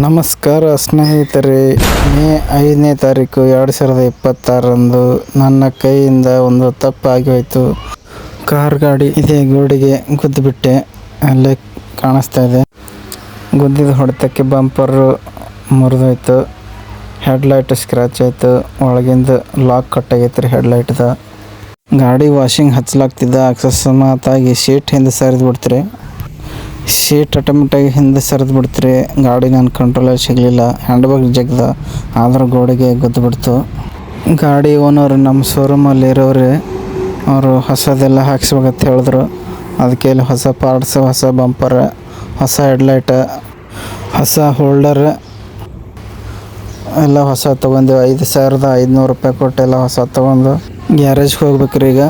ನಮಸ್ಕಾರ ಸ್ನೇಹಿತರೆ, ಮೇ 5ನೇ ತಾರೀಕು 2026ರಂದು ನನ್ನ ಕೈಯಿಂದ ಒಂದು ತಪ್ಪಾಗಿ ಹೋಯಿತು. ಕಾರ್ ಗಾಡಿ ಇದೇ ಗೋಡೆಗೆ ಗುದ್ದುಬಿಟ್ಟೆ. ಅಲ್ಲೇ ಕಾಣಿಸ್ತಾ ಇದೆ. ಗುದ್ದಿದ ಹೊಡೆತಕ್ಕೆ ಬಂಪರು ಮುರಿದೋಯ್ತು. ಹೆಡ್ಲೈಟ್ ಸ್ಕ್ರ್ಯಾಚ್ ಆಯಿತು. ಒಳಗಿಂದ ಲಾಕ್ ಕಟ್ಟಾಗೈತೆ ರೀ ಹೆಡ್ಲೈಟ್ದ. ಗಾಡಿ ವಾಷಿಂಗ್ ಹಚ್ಚಲಾಗ್ತಿದ್ದ ಅಕಸ್ಮಾತಾಗಿ ಶೀಟ್ ಹಿಂದೆ ಸರಿದು ಬಿಡ್ತೀರಿ. ಶೀಟ್ ಆಟೋಮೆಟಿಕ್ ಹಿಂದೆ ಸರಿದು ಬಿಡ್ತೀರಿ. ಗಾಡಿ ನನ್ನ ಕಂಟ್ರೋಲಲ್ಲಿ ಸಿಗಲಿಲ್ಲ. ಹ್ಯಾಂಡ್ ಬ್ಯಾಗ್ ಜಗ್ದ ಆದ್ರೆ ಗೋಡೆಗೆ ಗುದ್ದು ಬಿಡ್ತು. ಗಾಡಿ ಓನರು ನಮ್ಮ ಶೋರೂಮಲ್ಲಿ ಇರೋರು, ಅವರು ಹೊಸದೆಲ್ಲ ಹಾಕ್ಸ್ಬೇಕಂತ ಹೇಳಿದ್ರು. ಅದಕ್ಕೆ ಇಲ್ಲಿ ಹೊಸ ಪಾರ್ಟ್ಸ್, ಹೊಸ ಬಂಪರ್, ಹೊಸ ಹೆಡ್ಲೈಟ್, ಹೊಸ ಹೋಲ್ಡರ್ ಎಲ್ಲ ಹೊಸ ತೊಗೊಂಡೆವು. 5,500 ರೂಪಾಯಿ ಕೊಟ್ಟು ಎಲ್ಲ ಹೊಸ ತೊಗೊಂಡು ಗ್ಯಾರೇಜ್ಗೆ ಹೋಗ್ಬೇಕ್ರಿ. ಈಗ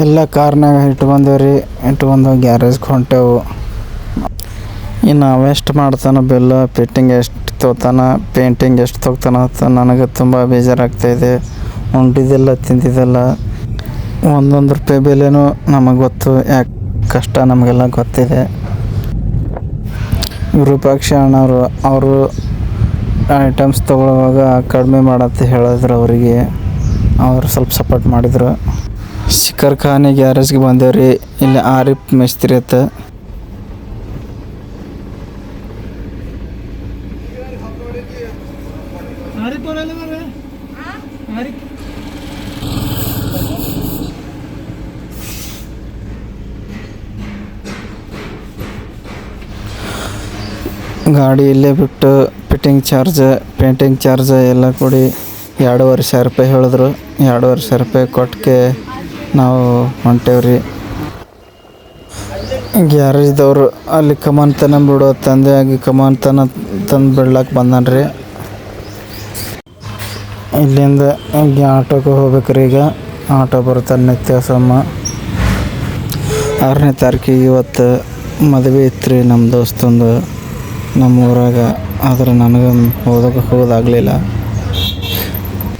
ಎಲ್ಲ ಕಾರ್ನಾಗ ಇಟ್ಕೊಂಡು ಗ್ಯಾರೇಜ್ಗೆ ಹೊಂಟೆವು. ಇನ್ನು ವೆಸ್ಟ್ ಮಾಡ್ತಾನೆ ಬಿಲ್, ಫಿಟ್ಟಿಂಗ್ ಎಷ್ಟು ತೊಗೋತಾನೆ, ಪೇಂಟಿಂಗ್ ಎಷ್ಟು ತೊಗೋತಾನೆ ಅಂತ ನನಗೆ ತುಂಬ ಬೇಜಾರಾಗ್ತಾಯಿದೆ. ಉಂಡಿದ್ದೆಲ್ಲ ತಿಂದಿದ್ದೆಲ್ಲ ಒಂದೊಂದು ರೂಪಾಯಿ ಬೆಲೆನೂ ನಮಗೆ ಗೊತ್ತು. ಯಾಕೆ ಕಷ್ಟ ನಮಗೆಲ್ಲ ಗೊತ್ತಿದೆ. ವಿರೂಪಾಕ್ಷ ಅಣ್ಣವರು ಅವರು ಐಟಮ್ಸ್ ತೊಗೊಳ್ಳುವಾಗ ಕಡಿಮೆ ಮಾಡತ್ತೆ ಹೇಳಿದ್ರು. ಅವರಿಗೆ ಅವರು ಸ್ವಲ್ಪ ಸಪೋರ್ಟ್ ಮಾಡಿದರು. ಶಿಖರ್ ಖಾನಿ ಗ್ಯಾರೇಜ್ಗೆ ಬಂದೇವ್ರಿ. ಇಲ್ಲಿ ಆರಿಫ್ ಮೇಸ್ತ್ರಿ ಅಂತ. ಗಾಡಿ ಇಲ್ಲೇ ಬಿಟ್ಟು ಫಿಟ್ಟಿಂಗ್ ಚಾರ್ಜ್, ಪೇಂಟಿಂಗ್ ಚಾರ್ಜ್ ಎಲ್ಲ ಕೊಡಿ 2,500 ರೂಪಾಯಿ ಹೇಳಿದ್ರು. 2,500 ರೂಪಾಯಿ ಕೊಟ್ಟಕ್ಕೆ ನಾವು ಹೊಂಟೇವ್ರಿ. ಗ್ಯಾರೇಜ್ದವರು ಅಲ್ಲಿ ಕಮಾನ್ ತನ ಬಿಡೋ ತಂದೆ ಆಗಿ ಕಮಾನ್ ತನ ತಂದು ಬಿಡ್ಲಕ್ಕೆ ಬಂದನ್ರಿ. ಇಲ್ಲಿಂದ ಆಟೋಗೆ ಹೋಗ್ಬೇಕ್ರಿ. ಈಗ ಆಟೋ ಬರ್ತಾನೆ ನಿತ್ಯಸಮ್ಮ. 6ನೇ ತಾರೀಕಿಗೆ ಇವತ್ತು ಮದುವೆ ಇತ್ತು ರೀ ನಮ್ಮ ದೋಸ್ತಂದು ನಮ್ಮ ಊರಾಗ. ಆದರೆ ನನಗೆ ಹೋಗೋದಾಗಲಿಲ್ಲ.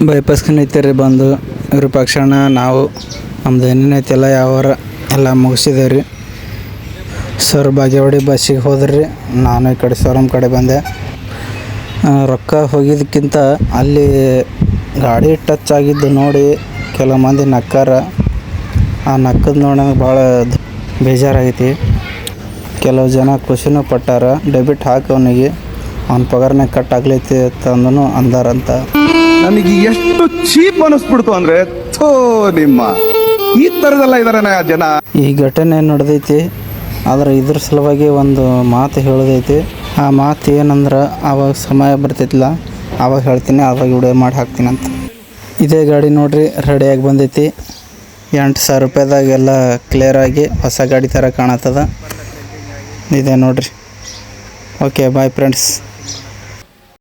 ಬೈಪಾಸ್ಗೆ ನಿಂತೀರಿ ಬಂದು ವಿರೂಪಾಕ್ಷಣ್ಣ ನಾವು ನಮ್ದು ಏನೇನೈತಿ ಎಲ್ಲ ಯಾವಾರ ಎಲ್ಲ ಮುಗಿಸಿದೆ ರೀ. ಸರ್ ಬಾಗೇವಾಡಿ ಬಸ್ಸಿಗೆ ಹೋದ್ರಿ. ನಾನು ಈ ಕಡೆ ಶೋರೂಮ್ ಕಡೆ ಬಂದೆ. ರೊಕ್ಕ ಹೋಗಿದ್ದಕ್ಕಿಂತ ಅಲ್ಲಿ ಗಾಡಿ ಟಚ್ ಆಗಿದ್ದು ನೋಡಿ ಕೆಲವು ಮಂದಿ ನಕ್ಕಾರ. ಆ ನಕ್ಕದ ನೋಡಿ ಭಾಳ ಬೇಜಾರಾಗೈತಿ. ಕೆಲವು ಜನ ಖುಷಿನೂ ಪಟ್ಟಾರ. ಡೆಬಿಟ್ ಹಾಕಿ ಅವನಿಗೆ ಅವ್ನ ಪಗಾರನೇ ಕಟ್ ಆಗ್ಲೈತಿ ಅಂತಂದನು ಅಂದಾರಂತ. ನನಗೆ ಎಷ್ಟು ಚೀಪ್ ಅನಿಸ್ಬಿಡ್ತು ಅಂದರೆ ನಿಮ್ಮ ಈ ಥರದೆಲ್ಲ ಇದಾರೆ ಜನ. ಈ ಘಟನೆ ನಡೆದೈತಿ. ಆದರೆ ಇದ್ರ ಸಲುವಾಗಿ ಒಂದು ಮಾತು ಹೇಳೋದೈತಿ. ಆ ಮಾತು ಏನಂದ್ರೆ ಆವಾಗ ಸಮಯ ಬರ್ತೈತಿಲ್ಲ ಆವಾಗ ಹೇಳ್ತೀನಿ, ಆವಾಗ ವಿಡಿಯೋ ಮಾಡಿ ಹಾಕ್ತೀನಿ ಅಂತ. ಇದೇ ಗಾಡಿ ನೋಡ್ರಿ ರೆಡಿಯಾಗಿ ಬಂದೈತಿ. 8,000 ರೂಪಾಯಿದಾಗೆಲ್ಲ ಕ್ಲಿಯರಾಗಿ ಹೊಸ ಗಾಡಿ ಥರ ಕಾಣತ್ತದ. ಇದೆ ನೋಡ್ರಿ. Okay bye friends.